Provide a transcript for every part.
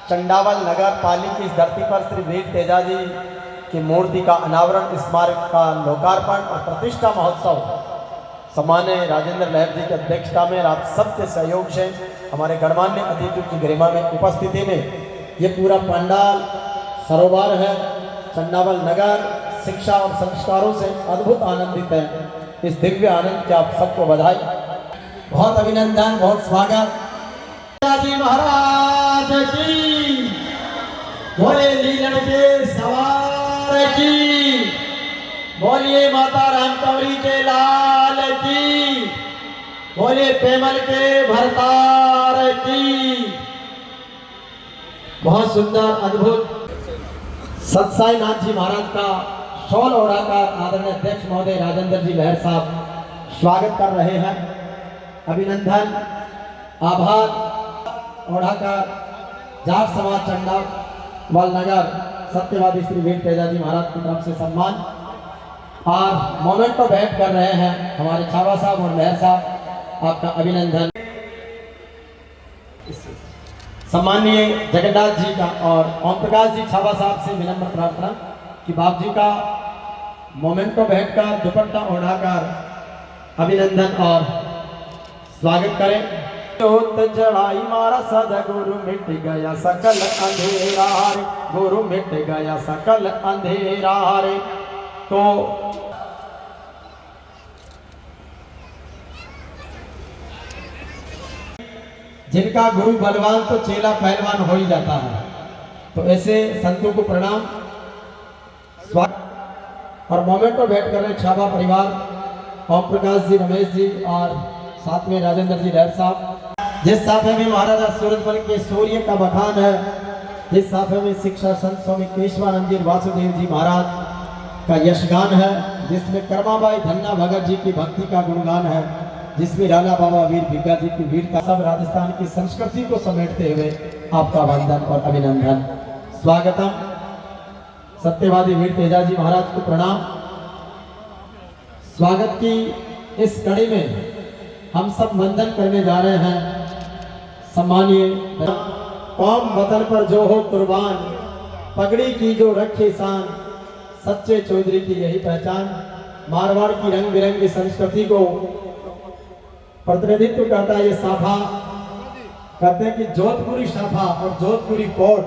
चंडावल नगर पाली की इस धरती पर श्री वीर तेजाजी की मूर्ति का अनावरण, स्मारक का लोकार्पण और प्रतिष्ठा महोत्सव सम्मान्य राजेंद्र लहर जी की अध्यक्षता में आप सबके सहयोग से हमारे गणमान्य अतिथियों की गरिमा में उपस्थिति में ये पूरा पंडाल सरोवर है। चंडावल नगर शिक्षा और संस्कारों से अद्भुत आनंदित है। इस दिव्य आनंद के आप सबको बधाई, बहुत अभिनंदन, बहुत स्वागत। जी महाराज की, बोले लीलन के सवार की, बोलिए माता राम कंवरी के लाल की, बोले पेमल के भरतार की। बहुत सुंदर अद्भुत सतसाई नाथ जी महाराज का शॉल ओढ़ाकर आदरणीय अध्यक्ष महोदय राजेंद्र जी लहर साहब स्वागत कर रहे हैं। अभिनंदन, आभार ओढ़ाकर जाट समाज चंडावल नगर सत्यवादी श्री वीर तेजाजी महाराज की तरफ से सम्मान और मोमेंट तो बैठ कर रहे हैं हमारे छावा साहब और लहर साहब, आपका अभिनंदन। सम्मानीय जगन्नाथ जी का और ओम प्रकाश जी छावा साहब से विनम्र प्रार्थना कि बाप जी का मोमेंटो बैठकर दुपट्टा ओढ़ाकर अभिनंदन और स्वागत करें। जोत जड़ाई मारा सदा गुरु मिट गया सकल अंधेरा रे, गुरु मिट गया सकल अंधेरा रे। तो जिनका गुरु बलवान तो चेला पहलवान हो ही जाता है, तो ऐसे संतों को प्रणाम, स्वागत। और मोमेंट पर बैठ कर छावा परिवार, ओम प्रकाश जी, रमेश जी और साथ में राजेंद्र जी लहर साहब। जिस साफे में महाराजा सूरजमल के सूर्य का बखान है, जिस साफे में शिक्षा संत स्वामी केशवानंद जी वासुदेव जी महाराज का यशगान है, जिसमें कर्माबाई धन्ना भगत जी की भक्ति का गुणगान है, जिसमें राणा बाबा वीर भिग्गा जी की वीरता, सब राजस्थान की संस्कृति को समेटते हुए आपका वंदन और अभिनंदन, स्वागतम। सत्यवादी वीर तेजाजी महाराज को प्रणाम। स्वागत की इस कड़ी में हम सब वंदन करने जा रहे हैं। सम्मानीय कौम वतन पर जो हो कुर्बान, पगड़ी की जो रखे शान, सच्चे चौधरी की यही पहचान। मारवाड़ की रंग बिरंगी संस्कृति को प्रतिनिधित्व करता है ये साफा। कहते हैं कि जोधपुरी साफा और जोधपुरी कोट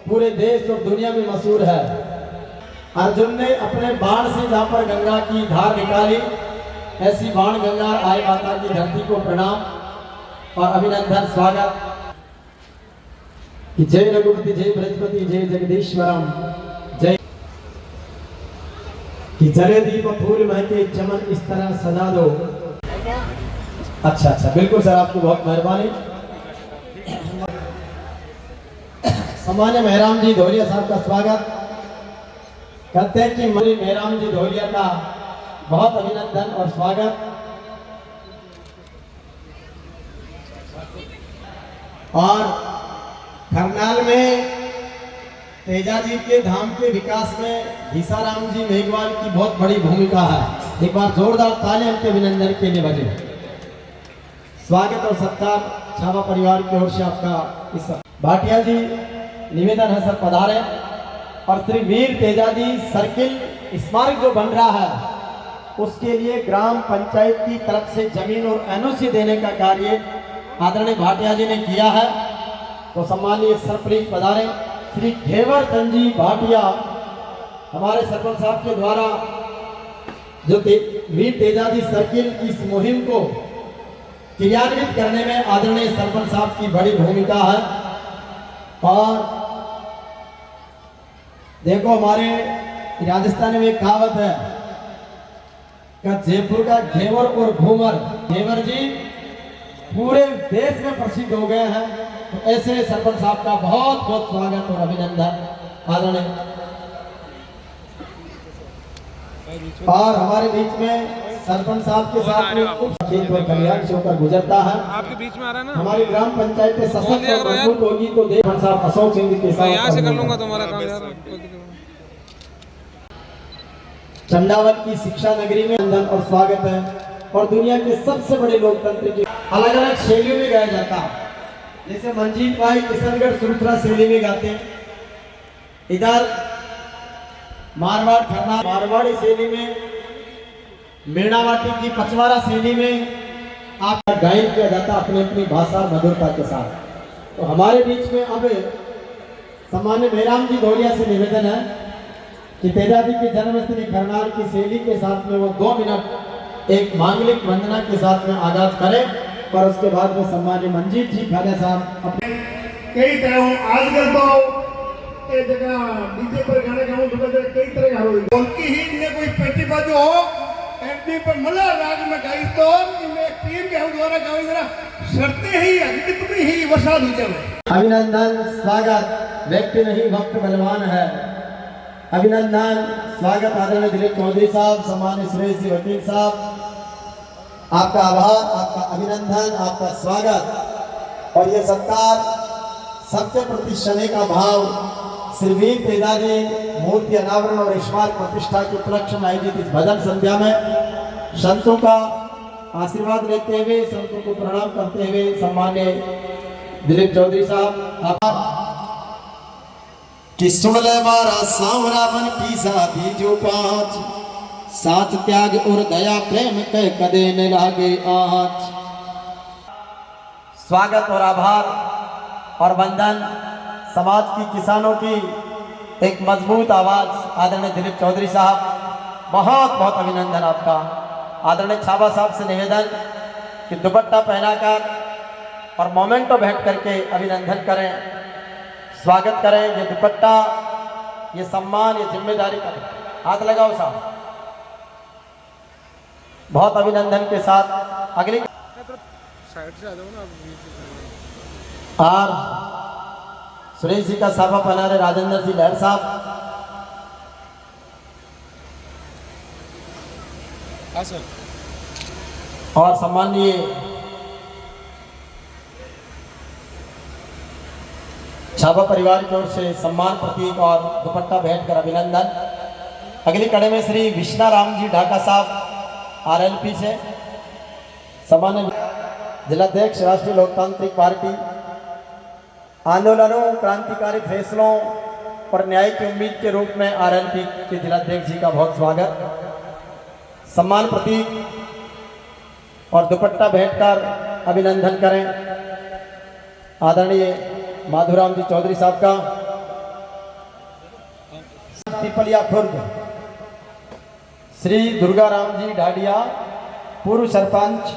पूरे देश और दुनिया में मशहूर है। अर्जुन ने अपने बाण से जहाँ पर गंगा की धार निकाली, ऐसी बाण गंगा आई माता की धरती को प्रणाम और अभिनंदन, स्वागत। जय रघुपति, जय बृहस्पति, जय जगदीश्वरम, जय। कि जले दीप फूल महके चमन इस तरह सजा दो। अच्छा, बिल्कुल सर, आपकी बहुत मेहरबानी। सम्मान्य मेहराम जी धोलिया साहब का स्वागत। कहते हैं कि मरी मेहराम जी धोलिया का बहुत अभिनंदन और स्वागत। और करनाल में तेजाजी के धाम के विकास में घीसाराम जी मेघवाल की बहुत बड़ी भूमिका है। एक बार जोरदार तालियां उनके अभिनंदन के लिए बजे। स्वागत और सत्कार छावा परिवार की ओर से आपका। इस भाटिया जी निवेदन है सर पधारे। और श्री वीर तेजाजी सर्किल स्मारक जो बन रहा है, उसके लिए ग्राम पंचायत की तरफ से जमीन और एनओसी देने का कार्य आदरणीय भाटिया जी ने किया है। तो सम्मानीय सरपंच पधारे श्री घेवर चंद जी भाटिया, हमारे सरपंच साहब के द्वारा जो वीर तेजाजी सर्किल की इस मुहिम को क्रियान्वित करने में आदरणीय सरपंच साहब की बड़ी भूमिका है। और देखो, हमारे राजस्थान में एक कहावत है कि जयपुर का घेवर और घूमर, घेवर जी पूरे देश में प्रसिद्ध हो गए हैं। तो ऐसे सरपंच साहब का बहुत बहुत स्वागत और अभिनंदन आदरणीय। और हमारे बीच में सरपंच साहब के साथ में कल्याण से होकर गुजरता है। आपके बीच में आ रहा है ना, हमारी ग्राम पंचायत सशक्त और मजबूत होगी तो सरपंच साहब अशोक सिंह के साथ यहाँ से कर लूंगा तुम्हारा काम यार। चंडावल की शिक्षा नगरी में वंदन और स्वागत है। और दुनिया के सबसे बड़े लोकतंत्र की अलग अलग शैलियों में गाया जाता है। जैसे मंजीत भाई किशनगढ़ सुरथरा शैली में गाते हैं, इधर मारवाड़ खरना मारवाड़ी शैली में, मीणावाटी की पचवाड़ा शैली में आप गायन किया जाता अपनी अपनी भाषा मधुरता के साथ। तो हमारे बीच में अब सम्मान्य मेहराम जी धोलिया से निवेदन है कि तेजा जी की जन्मस्थली खरनाल की शैली के साथ में वो 2 मिनट एक मांगलिक वंदना के साथ में आगाज करें और उसके बाद में सम्मान्य मंजीत जी खाने साहब अपने कई तरह आजकल तो ये जगह डीजे पर गाने गाऊं तो कई तरह का हो उनकी ही इनने कोई प्रतिभा जो हो एमपी पर मला राग में गाई तो इनमें टीम के हम द्वारा गाई जरा शर्तें ही अधिकतम ही वसाद हो जाए। अभिनंदन स्वागत, व्यक्ति नहीं वक्त बलवान है। अभिनंदन स्वागत आदरणीय दिलीप चौधरी साहब, सम्मानित सुरेश जी वकील साहब, आपका आभार, आपका अभिनंदन, आपका स्वागत और ये सत्कार सबके प्रति शनि का भाव श्री वीर तेजा जी मूर्ति अनावरण और ईश्वर प्रतिष्ठा के उपलक्ष्य में आयोजित इस भजन संध्या में संतों का आशीर्वाद लेते हुए, संतों को प्रणाम करते हुए सम्मान्य दिलीप चौधरी साहब आभार कि सुन ले मारा सांवरा बन पीसा बीजो 5 साच त्याग और दया प्रेम के कदे न लागे आँच। स्वागत और आभार और वंदन समाज की किसानों की एक मजबूत आवाज आदरणीय दिलीप चौधरी साहब, बहुत बहुत अभिनंदन आपका। आदरणीय छाबा साहब से निवेदन कि दुपट्टा पहनाकर और मोमेंटो बैठ करके अभिनंदन करें, स्वागत करें। ये दुपट्टा, ये सम्मान, ये जिम्मेदारी का हाथ लगाओ साहब, बहुत अभिनंदन के साथ। अगली साइड से आ जाओ ना, आप बीच में। और सुरेश जी का साफा पहना रहे राजेंद्र जी लहर साहब, हाँ सर। और सम्मानीय छाबा परिवार की ओर से सम्मान प्रतीक और दुपट्टा भेंट कर अभिनंदन। अगली कड़ी में श्री विष्णा राम जी ढाका साहब आरएलपी से, सम्मानित जिलाध्यक्ष राष्ट्रीय लोकतांत्रिक पार्टी, आंदोलनों क्रांतिकारी फैसलों और न्याय की उम्मीद के रूप में आरएलपी के जिलाध्यक्ष जी का बहुत स्वागत। सम्मान प्रतीक और दुपट्टा भेंट कर अभिनंदन करें आदरणीय माधुराम जी चौधरी साहब का। पीपलिया खुर्द श्री दुर्गा राम जी ढाडिया, पूर्व सरपंच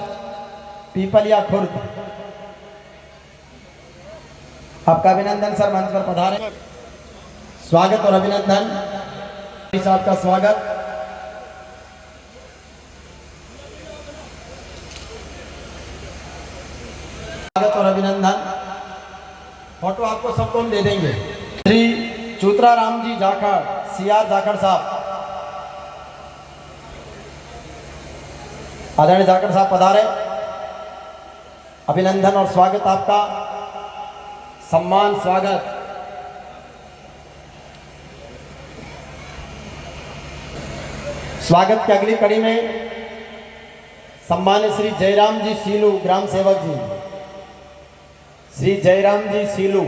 पीपलिया खुर्द, आपका अभिनंदन सर, मंच पर पधारे। स्वागत और अभिनंदन साहब का स्वागत। स्वागत और अभिनंदन। फोटो आपको सबको हम दे देंगे। श्री चूतरा राम जी जाखड़, सीआर जाखड़ साहब, आदरणीय जाखड़ साहब पधारे, अभिनंदन और स्वागत आपका, सम्मान स्वागत। स्वागत की अगली कड़ी में सम्मान्य श्री जयराम जी सीलू ग्राम सेवक जी, श्री जयराम जी सीलू,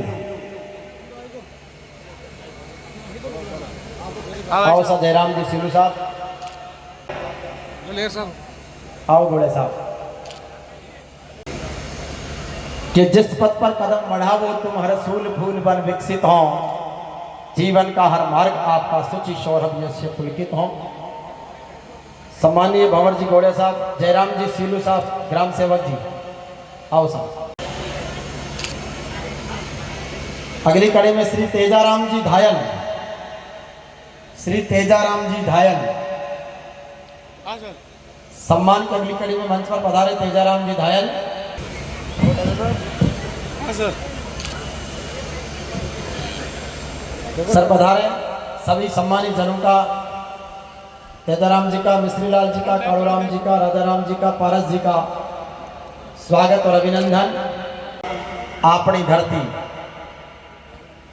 आओ सर जयराम जी सीलू साहब, ले सर, आओ घोड़े साहब। कि जिस पथ पर कदम बढ़ावो तुम हर सूल फूल बन विकसित हो, जीवन का हर मार्ग आपका सुचि सौरभ से पुलकित हो। सम्मानीय भंवर जी घोड़े साहब, जयराम जी सीलू साहब ग्राम सेवक जी, आओ साहब। अगली कड़ी में श्री तेजाराम जी धायल, श्री तेजाराम जी धायल, हाँ सर। सम्मान की अगली कड़ी में मंच पर पधारे तेजाराम जी धायल। हाँ सर। सर पधारे। सभी सम्मानित जनों का, तेजाराम जी का, मिश्रीलाल जी का, कालूराम जी का, राजाराम जी का, पारस जी का स्वागत और अभिनंदन। अपनी धरती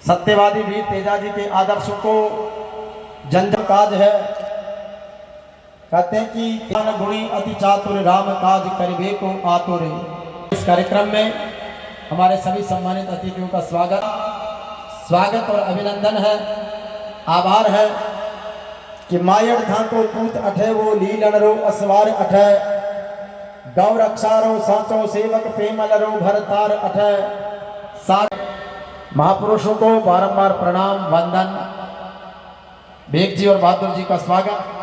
सत्यवादी वीर तेजा जी के आदर्शों को जन काज है। कहते हैं कि गुणी अति चातुर राम काज करिबे को आतुर। इस कार्यक्रम में हमारे सभी सम्मानित अतिथियों का स्वागत और अभिनंदन है, आभार है कि मायड़ धांको पूत अठे वो लीलणरो असवार अठे गौर अक्षारो सांचो सेवक पेमलरो भरतार अठे महापुरुषों को बारंबार प्रणाम वंदन। बेग जी और बहादुर जी का स्वागत।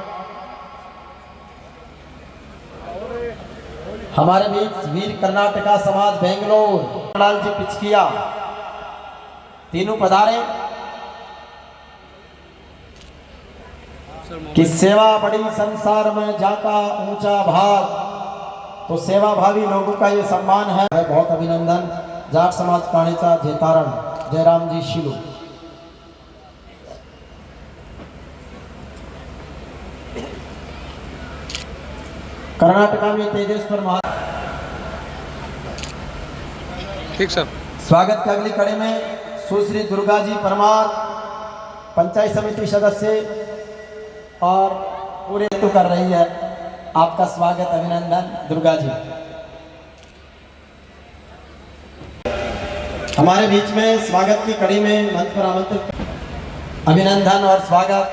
हमारे बीच वीर कर्नाटका समाज बेंगलोर लाल जी पिचकिया तीनों पधारे कि सेवा बड़ी संसार में जाका ऊंचा भाग, तो सेवा भावी लोगों का ये सम्मान है। बहुत अभिनंदन। जाट समाज काणीचा जेतारण जयराम जी शिलू। कर्नाटका में तेजेश्वर महा ठीक सर। स्वागत की अगली कड़ी में सुश्री दुर्गा जी परमार पंचायत समिति सदस्य और पूरे तो कर रही है। आपका स्वागत अभिनंदन दुर्गा जी। हमारे बीच में स्वागत की कड़ी में मंच पर आमंत्रित अभिनंदन और स्वागत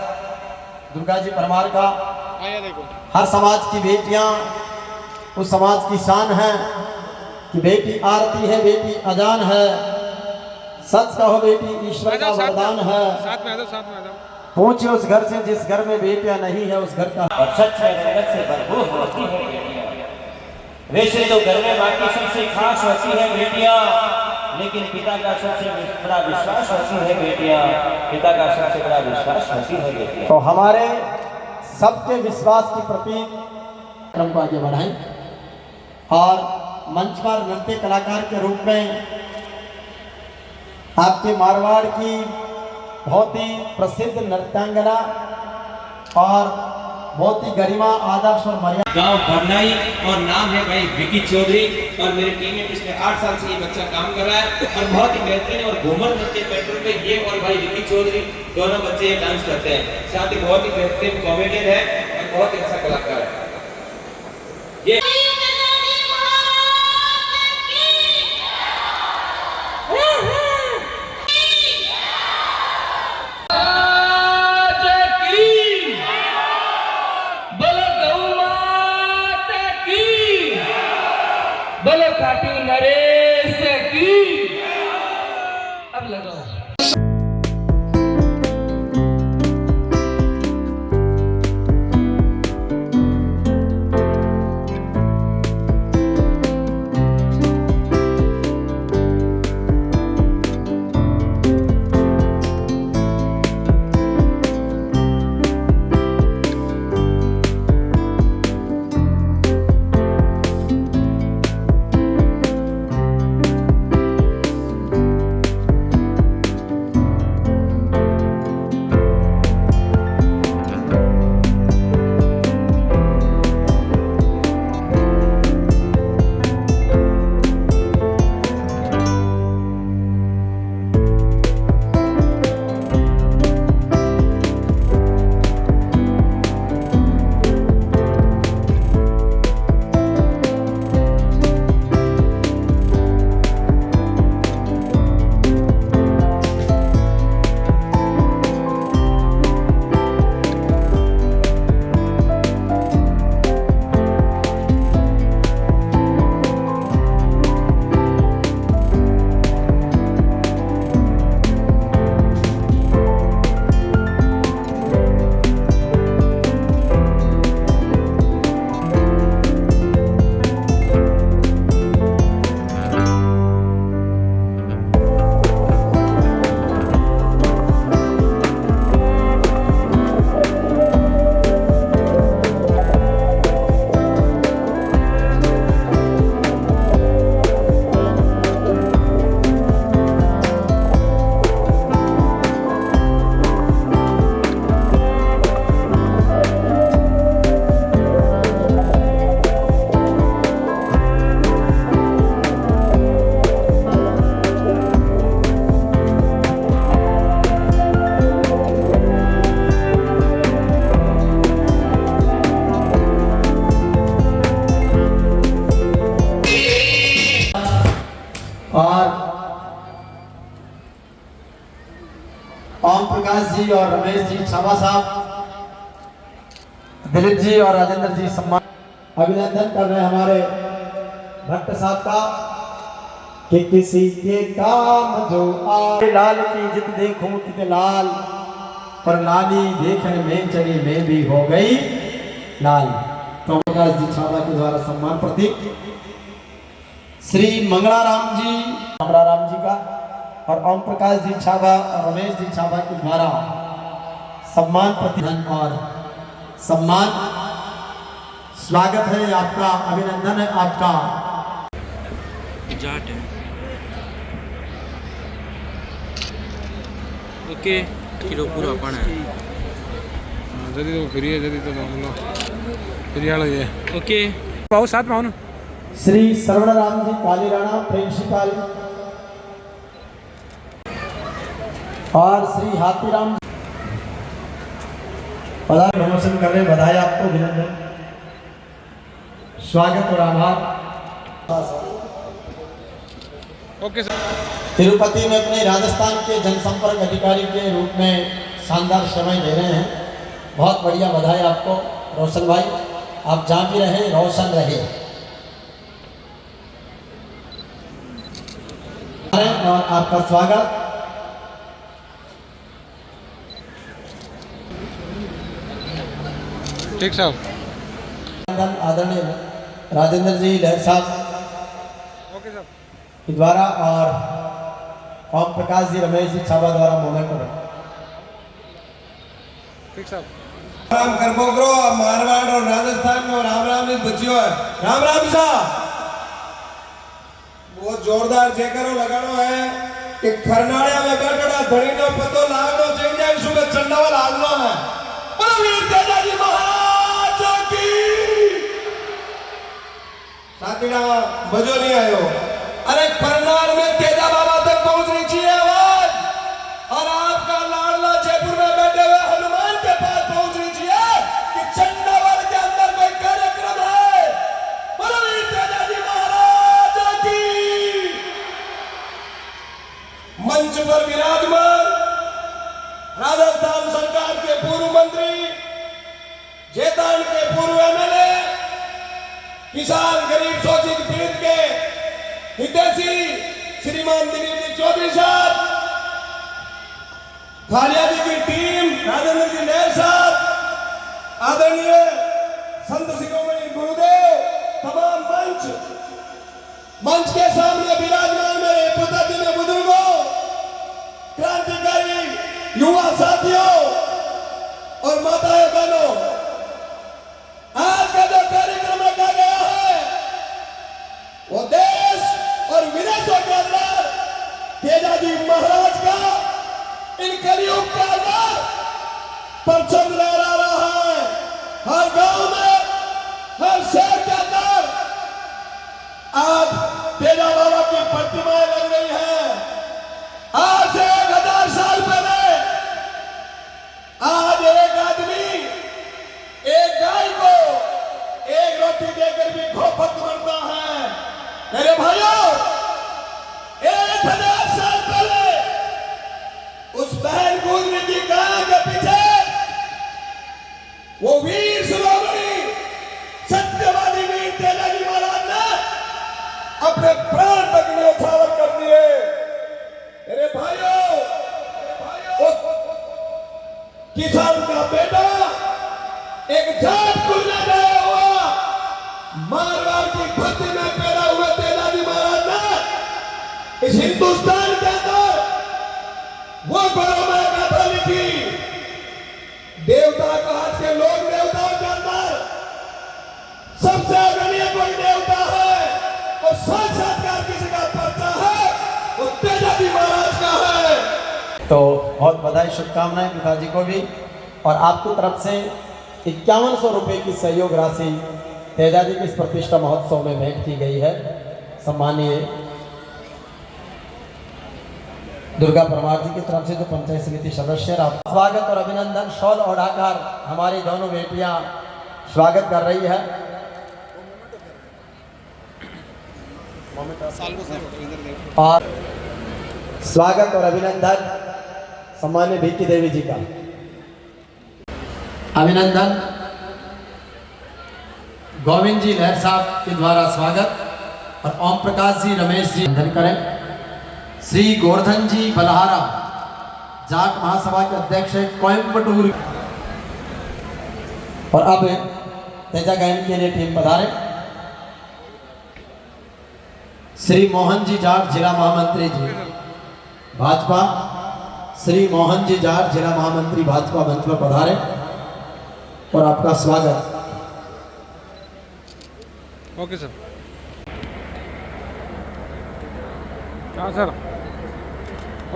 दुर्गा जी परमार का। आया देखो हर समाज की बेटियां उस समाज की शान है कि बेटी आरती है, बेटी अजान है, सच कहो बेटी ईश्वर का वरदान है। साथ में आ जाओ। पहुंचे उस घर से जिस घर में बेटियां नहीं है, उस घर का और सच में रंगत से भरपूर होती है बेटियां। वैसे तो घर में बाकी सबसे खास होती है बेटियां, लेकिन पिता का सबसे बड़ा विश्वास होती है बेटियां। पिता का सबसे बड़ा विश्वास होती है बेटियां। तो हमारे सबके विश्वास की प्रतीक क्रम को आगे बढ़ाएं और मंच पर नृत्य कलाकार के रूप में आपके मारवाड़ की बहुत ही प्रसिद्ध नृत्यांगना और बहुत ही गरिमा आदर्श और मर्यादा गांव भरनाई और नाम है भाई विकी चौधरी और मेरी टीम में पिछले 8 साल से ये बच्चा काम कर रहा है और बहुत ही बेहतरीन और घूमर नृत्य पेट्रोल पे ये और भाई विकी चौधरी दोनों बच्चे ये डांस करते हैं। साथ ही बहुत ही बेहतरीन कॉमेडियन है और बहुत ही अच्छा कलाकार है। ये बोलो खाटू नरेश की। अब लगाओ। ओम प्रकाश जी और रमेश जी छावा साहब, दिलीप जी और राजेंद्र जी सम्मान अभिनंदन कर रहे हैं हमारे भट्ट साहब का कि किसी के काम जो आए लाल की जित देखूं तित लाल, पर लाली देखने में चली मैं भी हो गई लाल। तो प्रकाश जी छावा के द्वारा सम्मान प्रतीक श्री मंगलाराम जी का और ओम प्रकाश जी छावा और रमेश जी छावा के द्वारा सम्मान प्रतिधन और सम्मान स्वागत है आपका, अभिनंदन है आपका। जाट है ओके किलो पूरा पाना है जल्दी तो फ्री है, जल्दी तो फ्री वाला ये ओके पाओ साथ में आओ ना। श्री सर्वणराम जी कालीराणा प्रिंसिपल और श्री हाथीराम पदार्थ प्रमोशन कर रहे हैं, बधाई आपको, अभिनंदन, स्वागत और आभार। Okay sir. तिरुपति में अपने राजस्थान के जनसंपर्क अधिकारी के रूप में शानदार समय दे रहे हैं, बहुत बढ़िया, बधाई आपको रोशन भाई, आप जहाँ भी रहे रोशन रहे। और आपका स्वागत। ठीक साहब। आदरणीय राजेंद्र जी लहर साहब ओके साहब के द्वारा और ओम प्रकाश जी रमेश जी छावा द्वारा मोमेंट हो। ठीक साहब। राम कर्मो करो, मारवाड़ और राजस्थान में राम राम ही बचियो है। राम राम साहब वो जोरदार जेकरो लगानो है कि खरनाड़िया में बैठा धड़ी नो पतो लागनो चाहिए सुबह चंडावल हालनो है। बोलो वीर तेजाजी महाराज की। साथीड़ा बजो नहीं आयो, अरे खरनाड़ में तेजा बाबा तक पहुंचनी चाहिए आवाज, और आपका लाडला जयपुर में बैठे हुए हनुमान के पास पहुंचनी चाहिए कि चंडावल के अंदर कोई कार्यक्रम है। बोलो वीर तेजाजी महाराज की। मंच पर विराजमान राजस्थान सरकार के पूर्व मंत्री, जेतान के पूर्व एमएलए, किसान गरीब शोषित पीड़ित के हितैषी श्रीमान दिलीप जी चौधरी साहब, खालिया जी की टीम, राजेंद्र जी लहर साहब, आदरणीय संत शिरोमणि गुरुदेव, तमाम मंच के सामने विराजमान मेरे पुत्र बुजुर्गों, क्रांतिकारी युवा साथियों और माताएं बहनों, आज का जो कार्यक्रम रखा गया है वो देश और विदेशों के अंदर तेजाजी महाराज का इन कलियुग के अंदर परचम लहरा रहा है। हर गांव में, हर शहर के अंदर आज तेजा बाबा की प्रतिमाएं लग रही है। आज से 1000 साल पहले आज एक आदमी एक गाय को एक रोटी देकर भी खोपत मरता है। मेरे भाइयों, 1000 साल पहले उस बहन गुजरी की गाय के पीछे वो वीर शिरोमणि सत्यवादी वीर तेजाजी महाराज ने अपने प्राण तक न्यौछावर कर दिए। मेरे भाइयों, किसान का बेटा एक जाट कुल में गया हुआ मारवाड़ की धरती में पैदा हुए तेजाजी महाराज ने इस हिंदुस्तान के अंदर वो गौरवमय गाथा लिखी। देवता का आज के लोक देवताओं के अंदर सबसे अग्रणीय कोई देवता है और साक्षात्कार किसी का पर्चा है वो तेजाजी महाराज का है। तो बहुत बधाई, शुभकामनाएं पिताजी को भी, और आपकी तरफ से 5100 रुपये की सहयोग राशि तेजाजी की इस प्रतिष्ठा महोत्सव में भेंट की गई है। सम्मानीय दुर्गा परमार जी की तरफ से जो पंचायत समिति सदस्य, आप स्वागत और अभिनंदन शॉल ओढ़ाकर हमारी दोनों बेटियां स्वागत कर रही है। और स्वागत और अभिनंदन सम्मान्य भिक्की देवी जी का अभिनंदन। गोविंद जी लहर साहब के द्वारा स्वागत और ओम प्रकाश जी रमेश जी अभिनंदन करें। श्री गोवर्धन जी बलहारा जाट महासभा के अध्यक्ष है कोयम्बटूर। और अब तेजा गायन के लिए टीम पधारे। श्री मोहन जी जाट जिला महामंत्री जी भाजपा, श्री मोहन जी जाट जिला महामंत्री भाजपा मंच पर पधारे और आपका स्वागत। Okay sir. हाँ सर,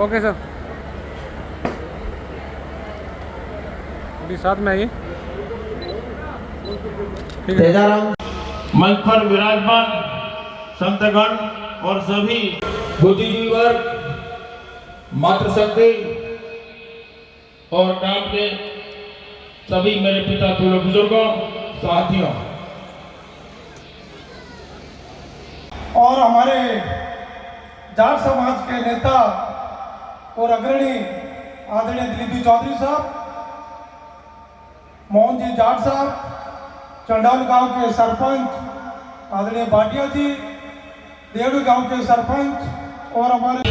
ओके सर। अभी साथ में आइए। तेजाराम मंच पर विराजमान संतगण और सभी बुद्धिजीवी वर्ग, मातृशक्ति और गांव के सभी मेरे पिता तुल्य बुजुर्गों, साथियों और हमारे जाट समाज के नेता और अग्रणी आदरणीय दिलीप जी चौधरी साहब, मोहन जी जाट साहब, चंडाल गांव के सरपंच आदरणीय भाटिया जी, देवड़ी गांव के सरपंच और हमारे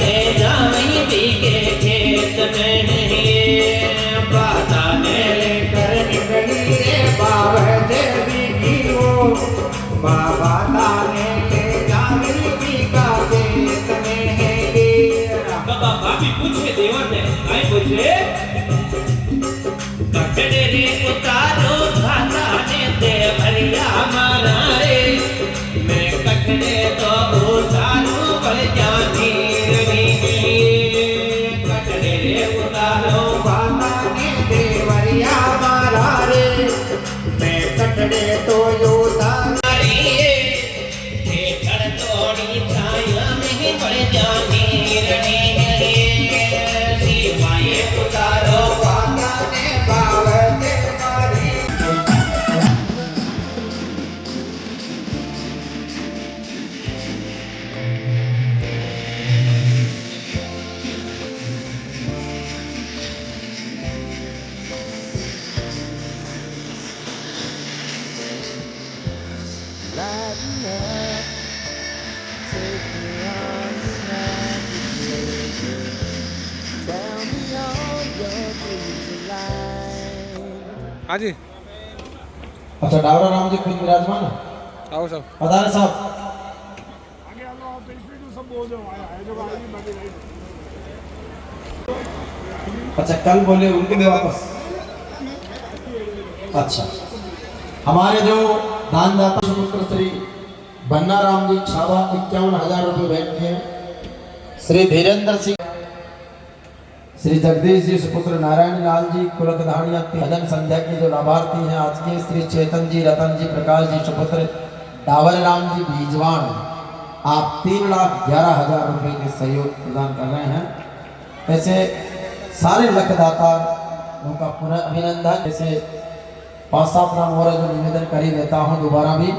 भाभी पूछे देवर ने आई पूछे कटड़े रे उतारो भाता ने दे भरिया मारा रे मैं कटड़े तो उतारो पर जानी रे कटड़े रे उतारो भाता ने दे भरिया मारा रे मैं कटड़े तो उतारो रे ठेठड़ तोड़ी छाया में पड़ जानी रे हाँ जी, अच्छा डावरा राम जी खुद विराजमान है। आओ सब। पधारे साहब। अच्छा कल बोले उनके लिए वापस। अच्छा हमारे जो दानदाता सुपुत्र श्री बन्ना राम जी छावा 51,000 रुपये भेंट किए। श्री धीरेन्द्र सिंह, श्री जगदीश जी सुपुत्र नारायण लाल जी कुलकधाणिया भजन संध्या के जो लाभार्थी हैं आज के, श्री चेतन जी, रतन जी, प्रकाश जी सुपुत्र डावर राम जी बीजवान, आप 3,11,000 रुपये के सहयोग प्रदान कर रहे हैं। ऐसे सारे लखदाता उनका पुनः अभिनंदन। जैसे 5-7 नाम और जो निवेदन कर ही देता हूँ दोबारा भी।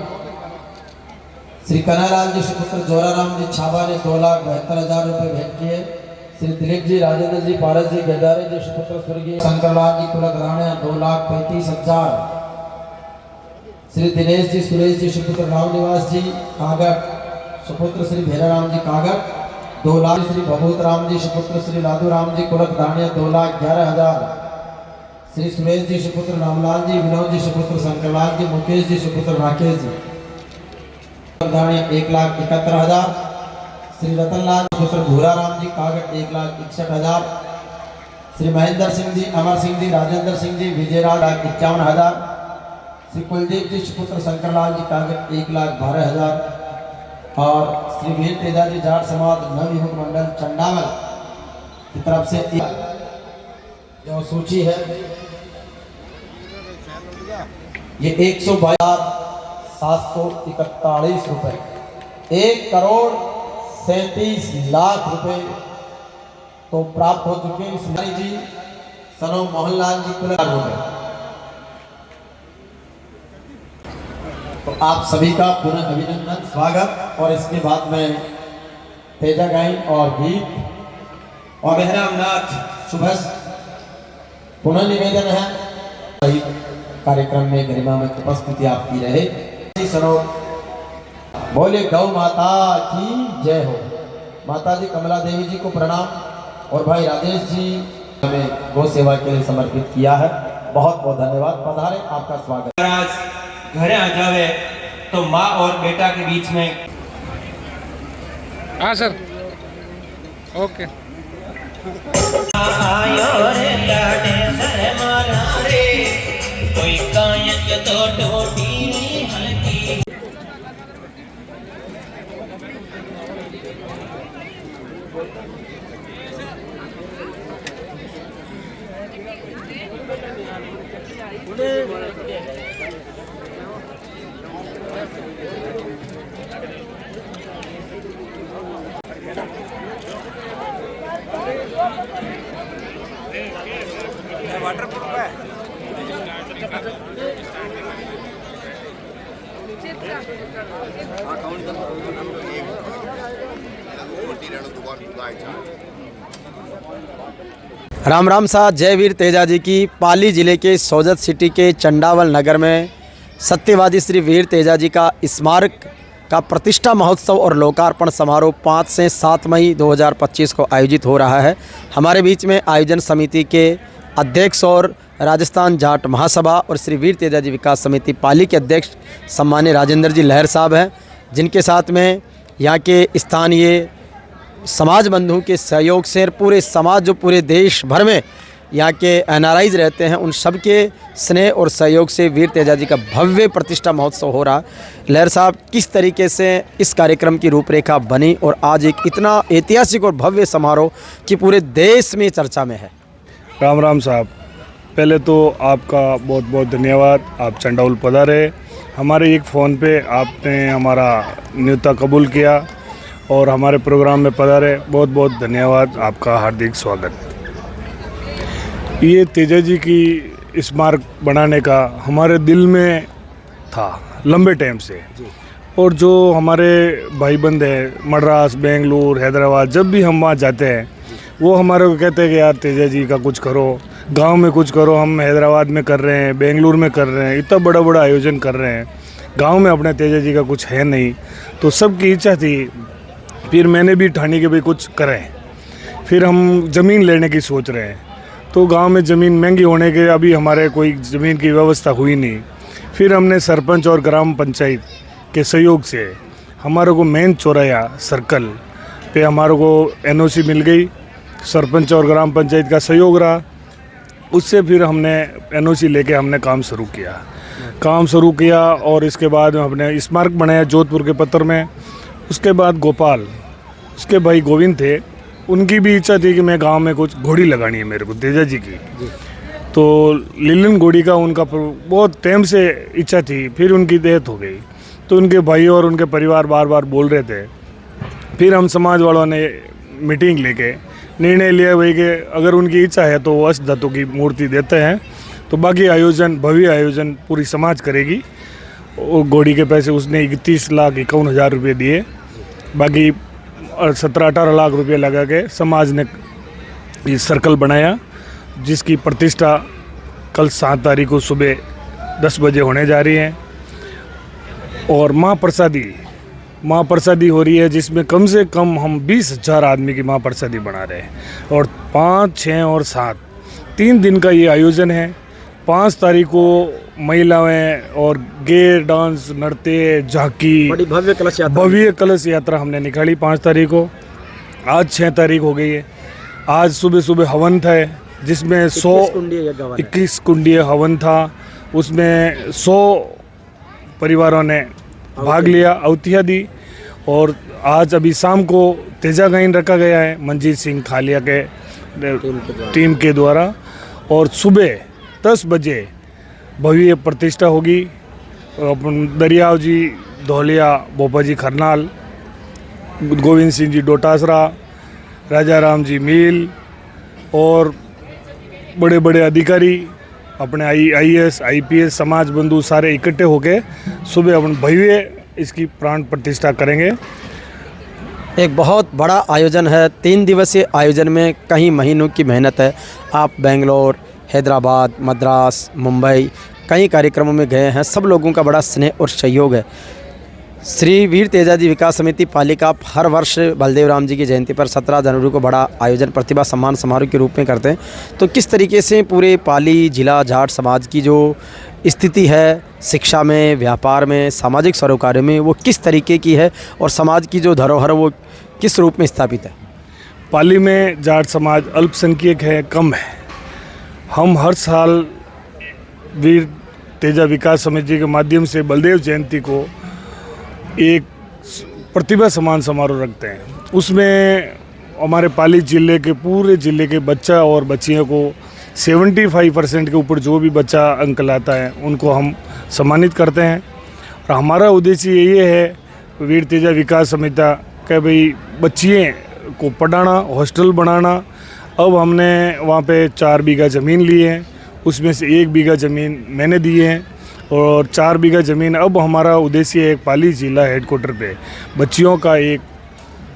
श्री कन्हैयालाल जी सुपुत्र जोराराम जी छाबा ने 2,72,000 रुपये भेंट किए। श्री दिलीप जी, राजेंद्र जी, पारस जी, गजारे जी सुपुत्र स्वर्गीय शंकरलाल जी कुलकधाणिया 2,35,000। श्री दिनेश जी, सुरेश जी सुपुत्र राम निवास जी कागट सुपुत्र श्री भैराराम जी कागट 2 लाख। श्री भभूत राम जी सुपुत्र श्री लादू राम जी कुलकधाणिया 2,11,000। श्री सुरेश जी सुपुत्र रामलाल जी, विनोद जी सुपुत्र शंकरलाल जी, मुकेश जी सुपुत्र राकेश जी कुलकधाणिया 1,71,000। श्री रतनलाल सुपुत्र भूरा राम जी कागट 1,61,000। श्री महेंद्र सिंह जी, अमर सिंह जी, राजेंद्र सिंह जी, विजयराज 51,000। श्री कुलदीप जी सुपुत्र शंकरलाल जी कागट 1,12,000। और श्री वीर तेजा जी जाट समाज नवयुवक मंडल चंडावल की तरफ से जो सूची है ये 122,741 रुपए, 1,37,00,000 रुपए तो प्राप्त हो चुके हैं। जी सनो मोहनलाल जी कुलर रुपए। तो आप सभी का पुनः अभिनंदन, स्वागत। और इसके बाद में तेजा गायन और गीत और बहरामनाथ सुबह पुनः निवेदन है सही कार्यक्रम में गरिमा में उपस्थिति आपकी रहे। सरो बोले गौ माता की जय हो। माता जी कमला देवी जी को प्रणाम और भाई राजेश जी हमें गौ सेवा के लिए समर्पित किया है। बहुत बहुत धन्यवाद। पधारे, आपका स्वागत। आज घर आ जावे तो माँ और बेटा के बीच में हाँ सर, ओके। आयो रे लाडे सर मारा रे, कोई कायक तो टोटी हल्की। राम राम साहब। जय वीर तेजा जी की। पाली जिले के सोजत सिटी के चंडावल नगर में सत्यवादी श्री वीर तेजा जी का स्मारक का प्रतिष्ठा महोत्सव और लोकार्पण समारोह 5 से 7 मई 2025 को आयोजित हो रहा है। हमारे बीच में आयोजन समिति के अध्यक्ष और राजस्थान जाट महासभा और श्री वीर तेजा जी विकास समिति पाली के अध्यक्ष सम्मान्य राजेंद्र जी लहर साहब हैं, जिनके साथ में यहाँ के स्थानीय समाज बंधुओं के सहयोग से पूरे समाज जो पूरे देश भर में यहाँ के एनआरआईज रहते हैं उन सब के स्नेह और सहयोग से वीर तेजा जी का भव्य प्रतिष्ठा महोत्सव हो रहा। लहर साहब, किस तरीके से इस कार्यक्रम की रूपरेखा बनी और आज एक इतना ऐतिहासिक और भव्य समारोह कि पूरे देश में चर्चा में है? राम राम साहब, पहले तो आपका बहुत बहुत धन्यवाद। आप चंडाउल पधारे, हमारे एक फ़ोन पे आपने हमारा न्योता कबूल किया और हमारे प्रोग्राम में पधारे। बहुत बहुत धन्यवाद, आपका हार्दिक स्वागत। ये तेजा जी की स्मारक बनाने का हमारे दिल में था लंबे टाइम से, और जो हमारे भाई बंद हैं मद्रास, बेंगलुरु, हैदराबाद, जब भी हम वहाँ जाते हैं वो हमारे को कहते हैं कि यार तेजा जी का कुछ करो, गांव में कुछ करो। हम हैदराबाद में कर रहे हैं, बेंगलुरु में कर रहे हैं, इतना बड़ा बड़ा आयोजन कर रहे हैं, गांव में अपने तेजा जी का कुछ है नहीं। तो सबकी इच्छा थी, फिर मैंने भी ठानी कि भाई कुछ करें। फिर हम ज़मीन लेने की सोच रहे हैं, तो गांव में ज़मीन महंगी होने के अभी हमारे कोई ज़मीन की व्यवस्था हुई नहीं। फिर हमने सरपंच और ग्राम पंचायत के सहयोग से हमारे को मेन चौराया सर्कल पे हमारे को एनओसी मिल गई। सरपंच और ग्राम पंचायत का सहयोग रहा, उससे फिर हमने एनओसी लेके हमने काम शुरू किया और इसके बाद हमने स्मारक बनाया जोधपुर के पत्थर में। उसके बाद गोपाल, उसके भाई गोविंद थे, उनकी भी इच्छा थी कि मैं गांव में कुछ घोड़ी लगानी है मेरे को तेजा जी की। तो लीलन घोड़ी का उनका बहुत टाइम से इच्छा थी, फिर उनकी डेथ हो गई। तो उनके भाई और उनके परिवार बार बार बोल रहे थे। फिर हम समाज वालों ने मीटिंग लेके निर्णय लिया भाई कि अगर उनकी इच्छा है तो वो अष्ट धातु की मूर्ति देते हैं, तो बाकी आयोजन भव्य आयोजन पूरी समाज करेगी। और घोड़ी के पैसे उसने 31,51,000 रुपये दिए, बाकी 17-18 लाख रुपये लगा के समाज ने ये सर्कल बनाया, जिसकी प्रतिष्ठा कल 7 तारीख को सुबह 10 बजे होने जा रही है। और माँ प्रसादी हो रही है, जिसमें कम से कम हम 20,000 आदमी की माँ प्रसादी बना रहे हैं। और 5, 6 और 7 3 दिन का ये आयोजन है। 5 तारीख को महिलाएं और गेर डांस, नृत्य, झांकी, बड़ी भव्य कलश यात्रा हमने निकाली 5 तारीख को। आज 6 तारीख हो गई है। आज सुबह सुबह हवन था, जिसमें 21 कुंडीय हवन था। उसमें 100 परिवारों ने भाग लिया, अवतिया दी। और आज अभी शाम को तेजा गायन रखा गया है मंजीत सिंह खालिया के टीम के द्वारा, और सुबह 10 बजे भव्य प्रतिष्ठा होगी। दरियाव जी धौलिया, भोपा जी खरनाल, गोविंद सिंह जी डोटासरा, राजा राम जी मील और बड़े बड़े अधिकारी अपने IAS, IPS समाज बंधु सारे इकट्ठे होके सुबह अपन भव्य इसकी प्राण प्रतिष्ठा करेंगे। एक बहुत बड़ा आयोजन है। 3 दिवसीय आयोजन में कई महीनों की मेहनत है। आप बेंगलोर, हैदराबाद, मद्रास, मुंबई कई कार्यक्रमों में गए हैं। सब लोगों का बड़ा स्नेह और सहयोग है। श्री वीर तेजाजी विकास समिति पालिका हर वर्ष बलदेव राम जी की जयंती पर 17 जनवरी को बड़ा आयोजन प्रतिभा सम्मान समारोह के रूप में करते हैं। तो किस तरीके से पूरे पाली जिला जाट समाज की जो स्थिति है शिक्षा में, व्यापार में, सामाजिक सरोकारों में, वो किस तरीके की है और समाज की जो धरोहर वो किस रूप में स्थापित है? पाली में जाट समाज अल्पसंख्यक है, कम है। हम हर साल वीर तेजा विकास समिति के माध्यम से बलदेव जयंती को एक प्रतिभा सम्मान समारोह रखते हैं। उसमें हमारे पाली जिले के पूरे जिले के बच्चा और बच्चियों को 75% के ऊपर जो भी बच्चा अंक लाता है उनको हम सम्मानित करते हैं। और हमारा उद्देश्य ये है वीर तेजा विकास समिति कि भाई बच्चियों को पढ़ाना, हॉस्टल बनाना। अब हमने वहाँ पे 4 बीघा ज़मीन ली है, उसमें से 1 बीघा ज़मीन मैंने दी है और 4 बीघा ज़मीन अब हमारा उद्देश्य है पाली जिला हेडक्वार्टर पे बच्चियों का एक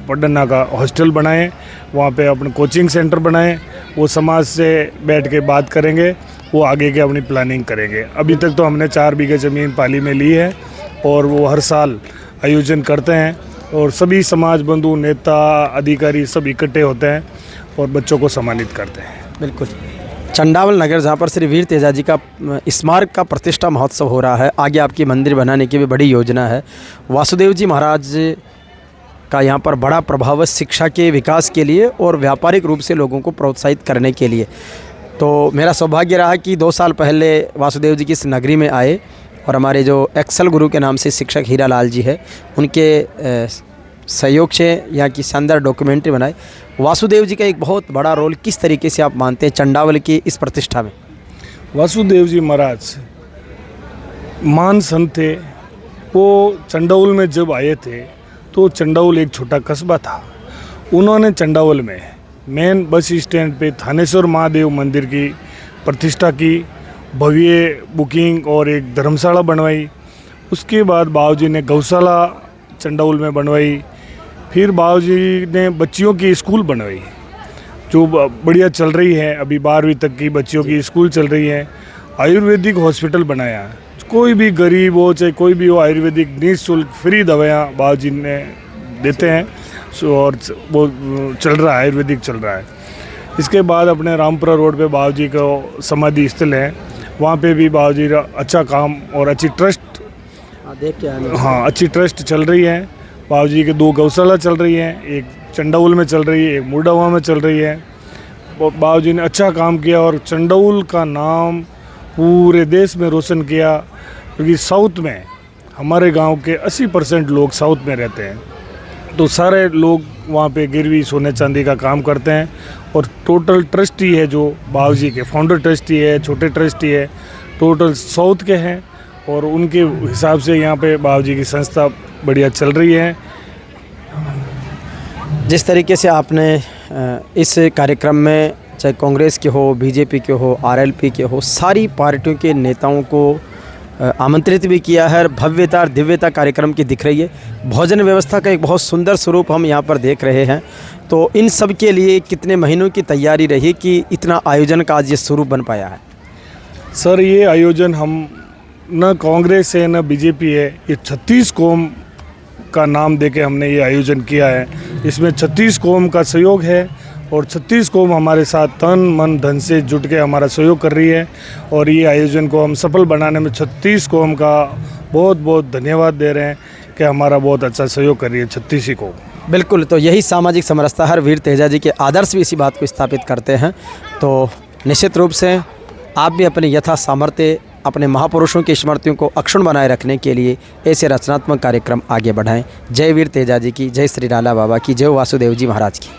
पढ़ना का हॉस्टल बनाएं, वहाँ पे अपने कोचिंग सेंटर बनाएं। वो समाज से बैठ के बात करेंगे, वो आगे के अपनी प्लानिंग करेंगे। अभी तक तो हमने 4 बीघा ज़मीन पाली में ली है और वो हर साल आयोजन करते हैं और सभी समाज बंधु, नेता, अधिकारी सब इकट्ठे होते हैं और बच्चों को सम्मानित करते हैं। बिल्कुल। चंडावल नगर जहाँ पर श्री वीर तेजाजी का स्मारक का प्रतिष्ठा महोत्सव हो रहा है, आगे आपकी मंदिर बनाने की भी बड़ी योजना है। वासुदेव जी महाराज का यहाँ पर बड़ा प्रभाव है शिक्षा के विकास के लिए और व्यापारिक रूप से लोगों को प्रोत्साहित करने के लिए। तो मेरा सौभाग्य रहा कि 2 साल पहले वासुदेव जी की इस नगरी में आए और हमारे जो एक्सल गुरु के नाम से शिक्षक हीरा लाल जी है उनके सहयोग से यहाँ की शानदार डॉक्यूमेंट्री बनाई। वासुदेव जी का एक बहुत बड़ा रोल किस तरीके से आप मानते हैं चंडावल की इस प्रतिष्ठा में? वासुदेव जी महाराज महान संत थे। वो चंडावल में जब आए थे तो चंडावल एक छोटा कस्बा था। उन्होंने चंडावल में मेन बस स्टैंड पे थानेश्वर महादेव मंदिर की प्रतिष्ठा की, भव्य बुकिंग और एक धर्मशाला बनवाई। उसके बाद बाबूजी ने गौशाला चंडावल में बनवाई। फिर बाबूजी ने बच्चियों की स्कूल बनवाई जो बढ़िया चल रही है, अभी 12वीं तक की बच्चियों की स्कूल चल रही है। आयुर्वेदिक हॉस्पिटल बनाया, कोई भी गरीब हो चाहे कोई भी हो आयुर्वेदिक निःशुल्क फ्री दवाइयाँ बाबूजी ने देते हैं और वो चल रहा है, आयुर्वेदिक चल रहा है। इसके बाद अपने रामपुरा रोड पे बाबूजी का समाधि स्थल है, वहाँ पे भी बाबूजी का अच्छा काम और अच्छी ट्रस्ट देख के आने। हाँ, अच्छी ट्रस्ट चल रही है। बाबूजी के 2 गौशाला चल रही हैं, एक चंडावल में चल रही है, एक मुर्डावा में चल रही है। बाबूजी ने अच्छा काम किया और चंडावल का नाम पूरे देश में रोशन किया, क्योंकि साउथ में हमारे गांव के 80% लोग साउथ में रहते हैं। तो सारे लोग वहाँ पे गिरवी सोने चांदी का काम करते हैं और टोटल ट्रस्टी है जो बाबूजी के फाउंडर ट्रस्टी है, छोटे ट्रस्टी है, टोटल साउथ के हैं और उनके हिसाब से यहाँ पे बाबूजी की संस्था बढ़िया चल रही है। जिस तरीके से आपने इस कार्यक्रम में चाहे कांग्रेस के हो, बीजेपी के हो, आरएलपी के हो, सारी पार्टियों के नेताओं को आमंत्रित भी किया है। भव्यता और दिव्यता कार्यक्रम की दिख रही है। भोजन व्यवस्था का एक बहुत सुंदर स्वरूप हम यहाँ पर देख रहे हैं। तो इन सब के लिए कितने महीनों की तैयारी रही कि इतना आयोजन का आज ये स्वरूप बन पाया है? सर, ये आयोजन हम न कांग्रेस है न बीजेपी है, ये 36 कौम का नाम देके हमने ये आयोजन किया है। इसमें 36 कौम का सहयोग है और 36 कौम हमारे साथ तन मन धन से जुट के हमारा सहयोग कर रही है और ये आयोजन को हम सफल बनाने में 36 कौम का बहुत बहुत धन्यवाद दे रहे हैं कि हमारा बहुत अच्छा सहयोग कर रही है 36 ही कौम। बिल्कुल। तो यही सामाजिक समरसता हर वीर तेजाजी के आदर्श भी इसी बात को स्थापित करते हैं। तो निश्चित रूप से आप भी अपने यथा सामर्थ्य अपने महापुरुषों की स्मृतियों को अक्षुण्ण बनाए रखने के लिए ऐसे रचनात्मक कार्यक्रम आगे बढ़ाएं। जय वीर तेजाजी की, जय श्री लाला बाबा की, जय वासुदेव जी महाराज की।